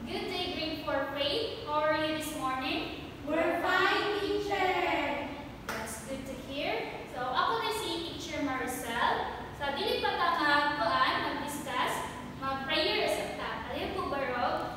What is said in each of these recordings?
Good day, grade 4 Faith. How are you this morning? We're fine, teacher. That's good to hear. So, ako na si Teacher Maricel. Sa dili pa ta mag-discuss, mag-prayer sa ta. Aliyo po barog.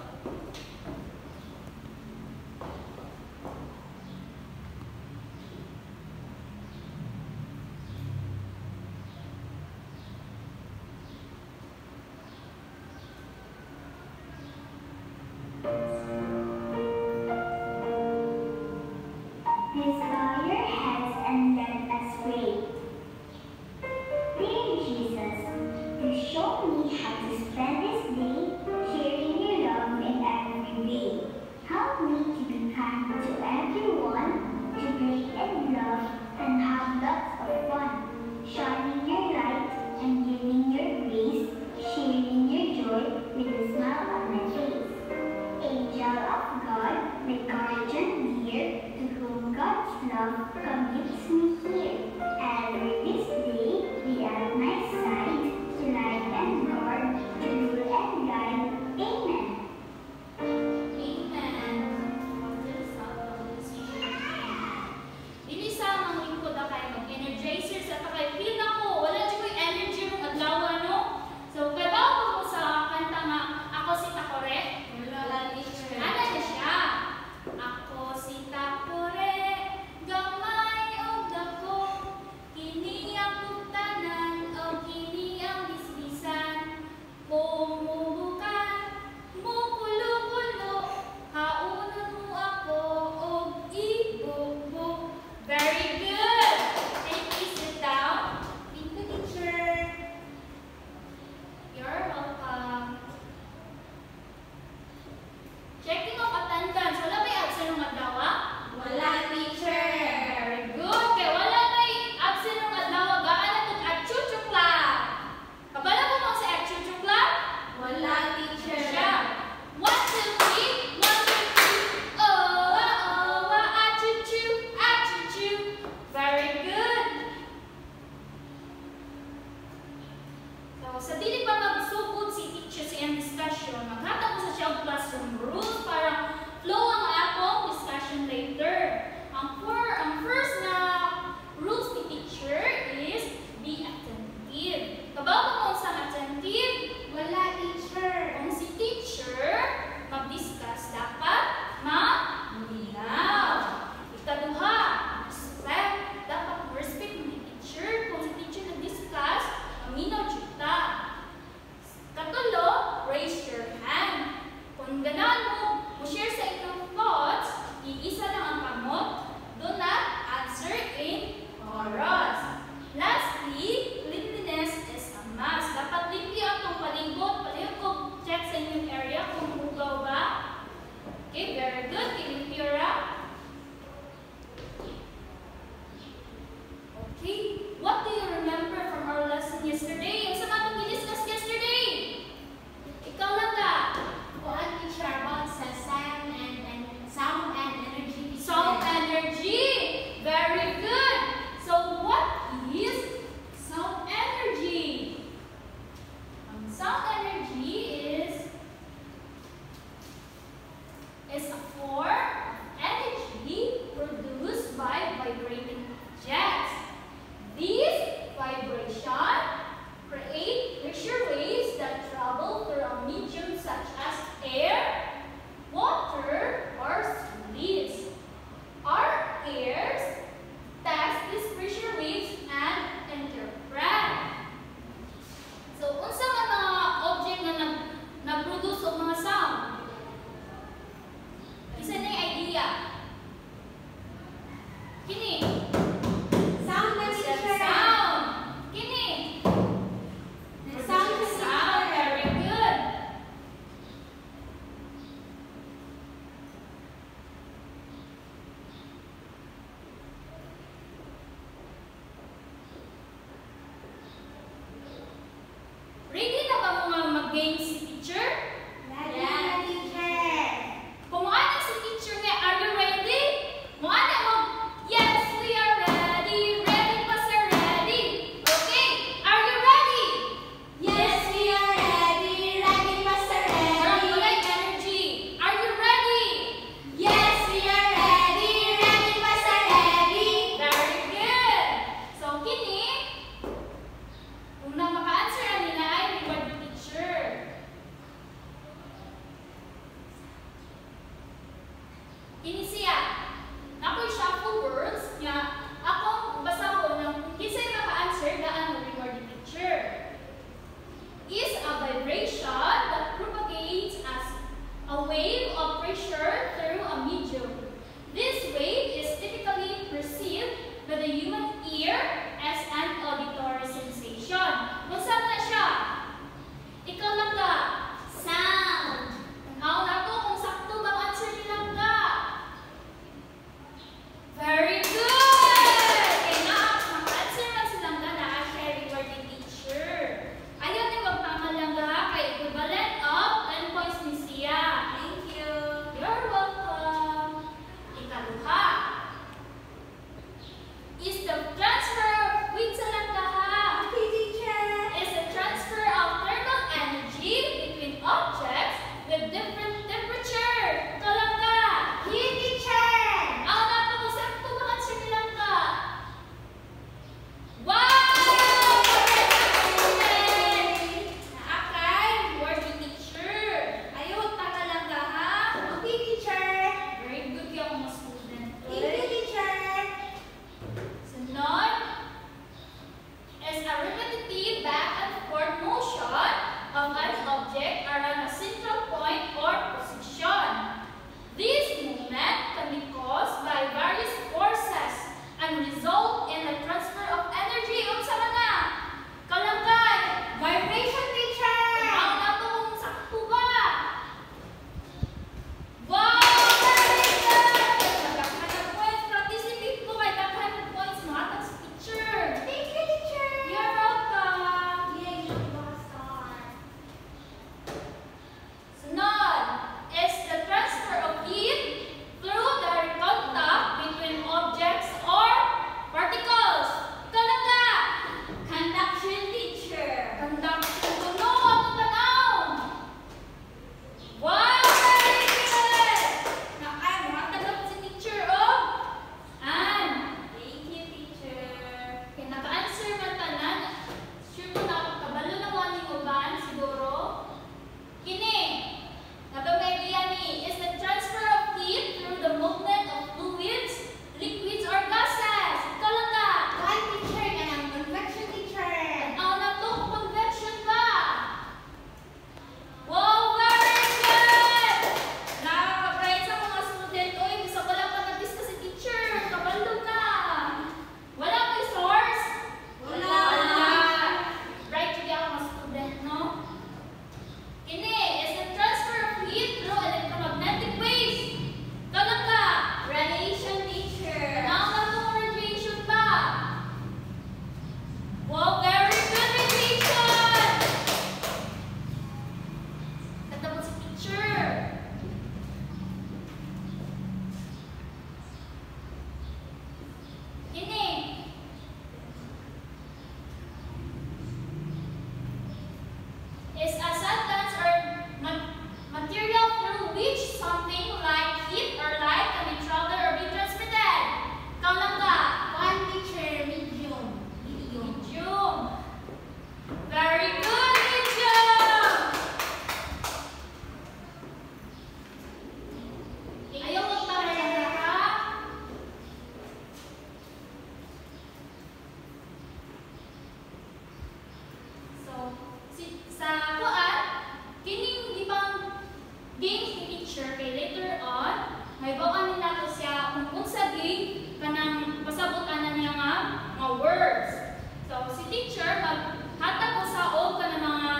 teacher maghatag ko sa og kana mga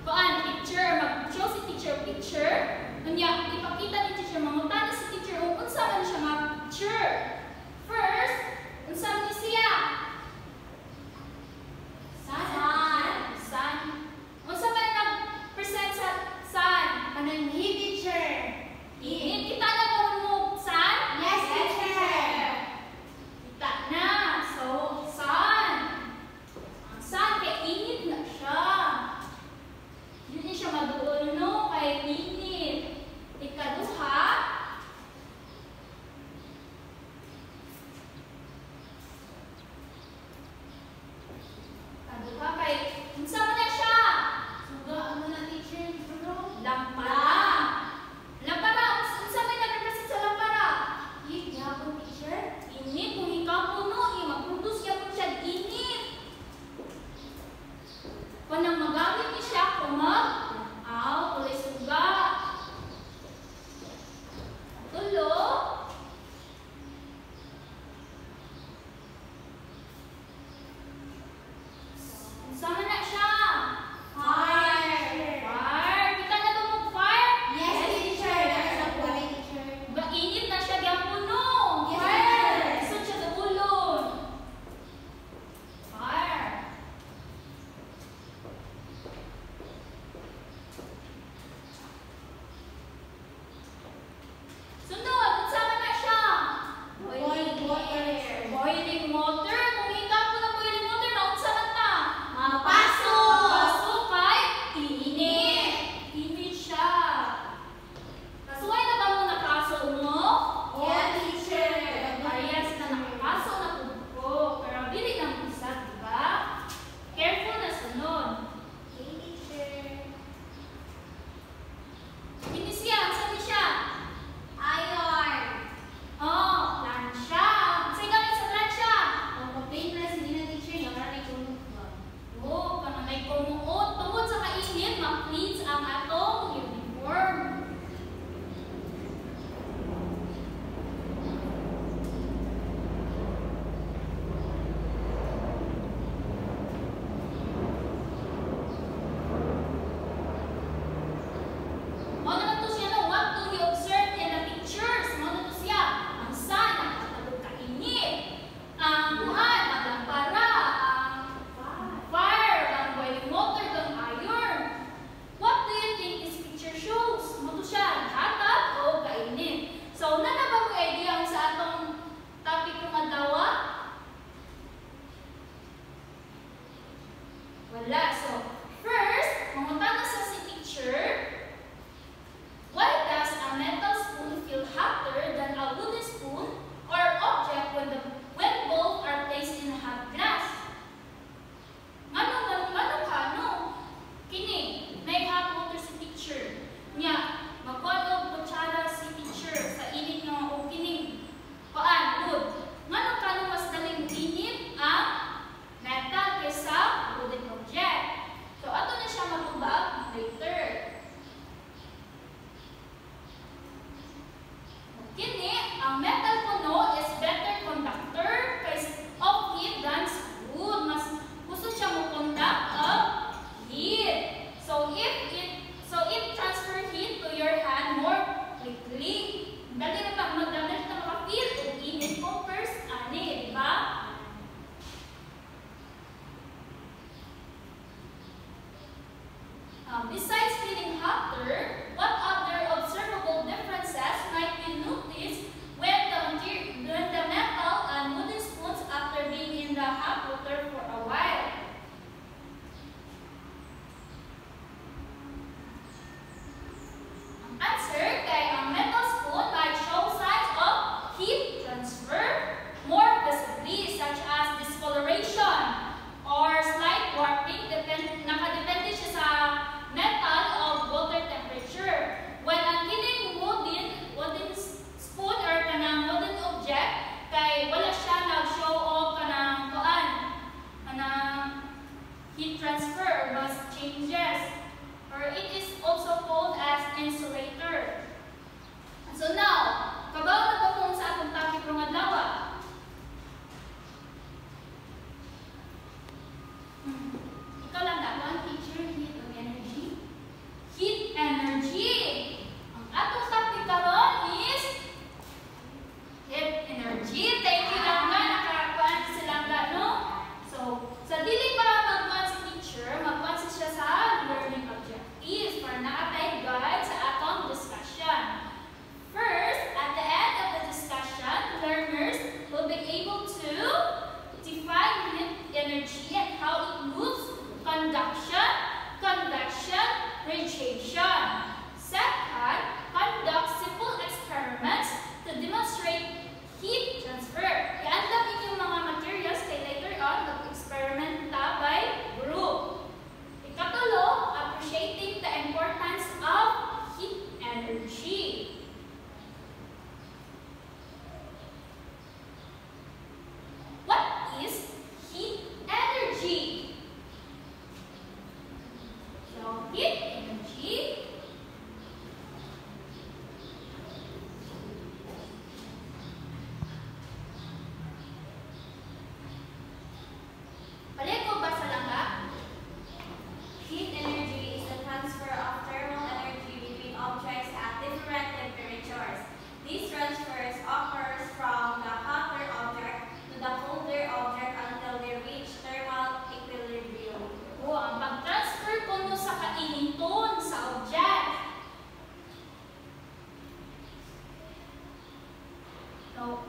kuan picture, mag-show si teacher picture. Unya ipakita ni teacher mangutana si teacher kung unsa man siya nga picture. First, unsa man siya? Sun. Unsa man nag-present sa sun? Anong teacher? Kita na mo sun? Yes, teacher. Kita na. So, sun. Ang sun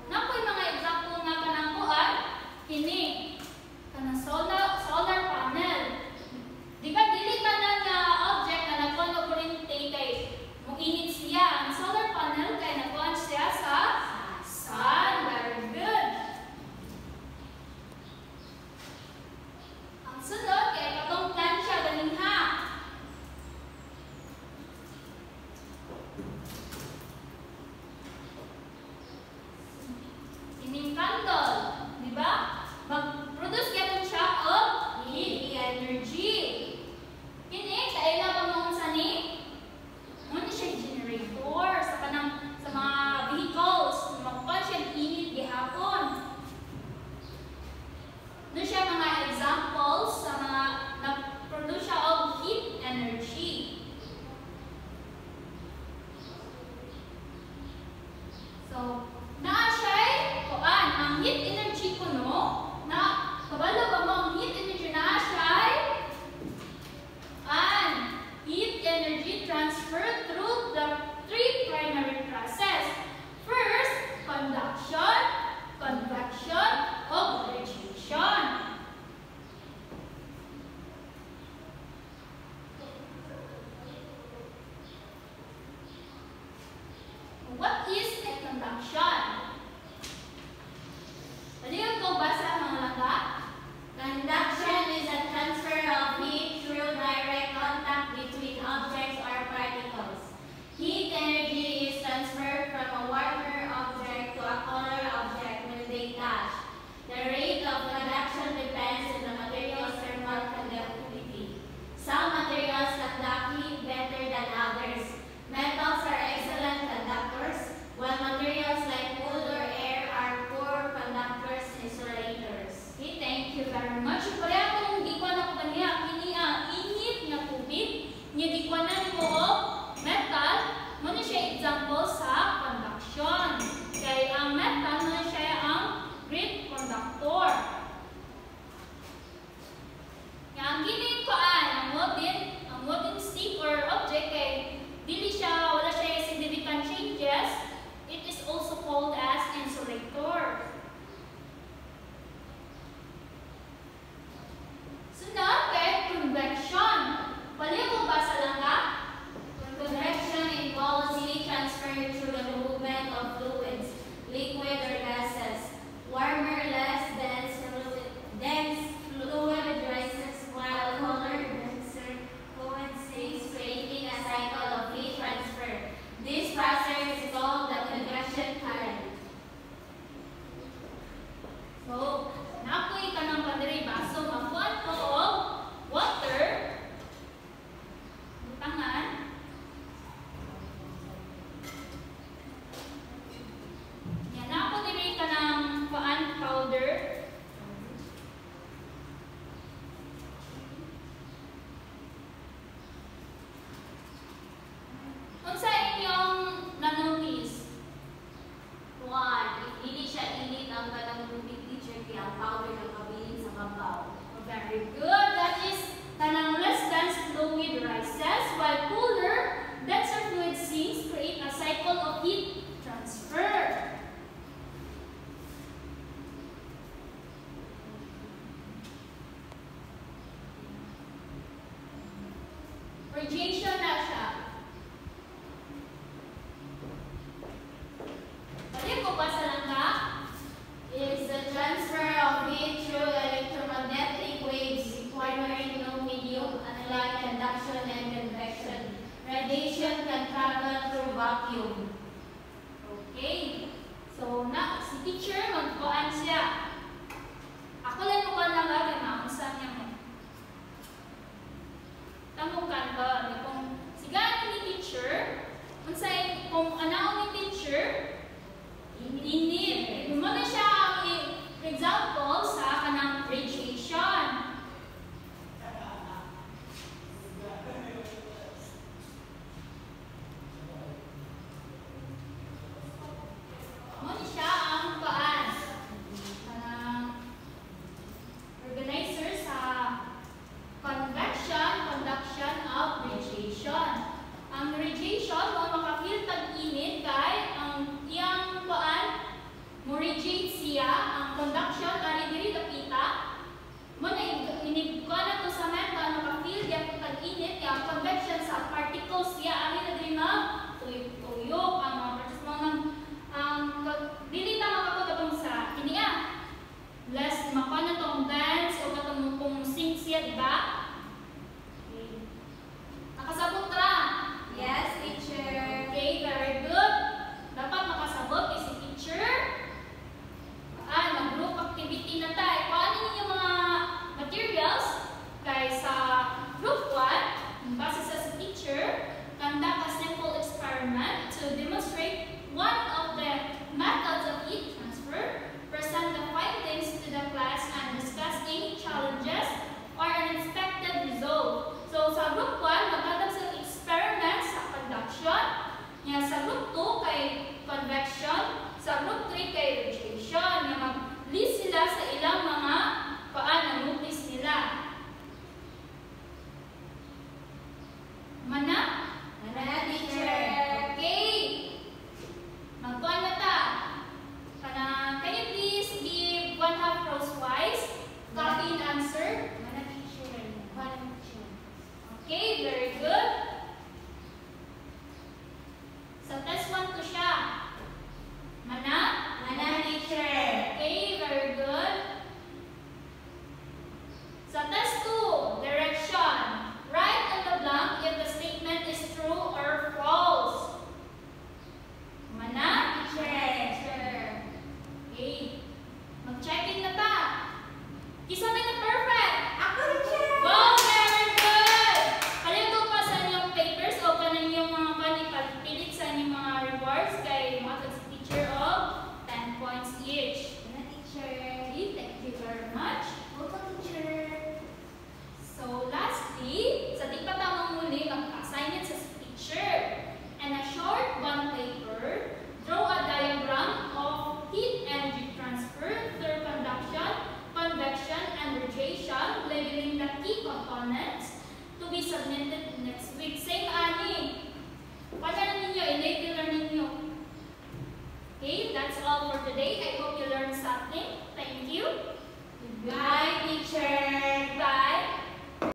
nakoy mga example nga kanang kuan kini kanang solar panel. Di ba dili tanan nga object na nagkuan og kuryente kay moinit siya. Ang solar panel kay nagkuan siya sa sun. Very good. Ang sunod kay katong plancha ganin ha. Ining candle, di ba? Mag-produce gyapon siya og heat energy. Kini kaila pa mo sa ni? Mo ni siya generator sa mga vehicles, magkuan siya init gihapon. No siya mga examples sa mga nag-produce siya og heat energy. So, naa siya kuan ang heat energy kuno na kabalo ba mo ang heat energy naa siya and heat energy transfer through the three primary process. First, conduction, convection, or radiation. What is a conduction? Pwede ko basa mga langga? Conduction is a transfer of heat through direct contact between objects or particles. Heat energy is transferred from a warmer object to a colder object when they touch. The rate of conduction depends on the material's thermal conductivity. Some materials conduct heat better than others. Metals are excellent conductors, while materials like wood or air are poor conductors, insulators. Okay, thank you very much. Kaya kung di ko na ko kaniya, kini ang init nga tubig, niya di ko na ko metal, mo na siya example sa conduction. Kaya ang metal mo na siya ang great conductor. Kaya ang kini ko ang wooden stick or object kay dili siya, wala siya significant changes. It is also called as insulator. Sunod kay convection. Pwede mo basa lang ka? Convection involves heat transfer through the movement of fluids, liquid or gases. Warmer, less dense fluid rises while colder, denser fluid sinks, creating a cycle of heat transfer. This process is called the convection current. So, napoy ka ng padiri baso, makuan ko og water. Tangan. Yan, napo diri ka ng kuan powder. Unsa inyong na-notice? One, if hindi siya init ang kanang tubig teacher kaya ang powder ng kabilin sa babaw. Very good. That is kanang less dense fluid rises while cooler, denser fluid sinks, create a cycle of heat transfer. Radiation na siya. Pwede ko basa lang ka? Is the transfer of heat through electromagnetic waves requiring no medium, unlike conduction and convection. Radiation can travel through vacuum. Okay. So, si teacher, magkuhan siya. Ako lang magkuhan lang agad na kung saan niya mo. Tamukan ba? Kung sigaan ni teacher, kung anaw ni teacher, init. Mo na siya ang example sa kanang radiation. Mo ni siya ang paan. Nga sa group 2 kay convection, sa group 3 kay radiation. Nga mag-list sila sa ilang mga ang notice nila. Mana? Mana, teacher. Okay. Magkuhan na ta. Can you please give 1/2 crosswise? Copy and answer. Mana, teacher. Mana, teacher. Okay, very good. Sa test 1 to siya. Mana? Mana, teacher. Okay, very good. Sa test 2, direction. Write in the blank if the statement is true or false. Mana? Teacher. Okay. Mag-check-in na ta. Kisa na perfect. Ako, teacher. Wow, very good! Palito pa sa inyong papers o kanan yung mga pilit sa inyong mga rewards kay mga teacher of 10 points each. Mana, teacher. Okay, thank you very much. Welcome, teacher. So lastly, sa di pa tamang muli, mag-assignment sa teacher. And a short bond paper, draw a diagram of heat energy transfer through conduction, convection, and radiation, labeling the key components to be submitted next week. Same ani.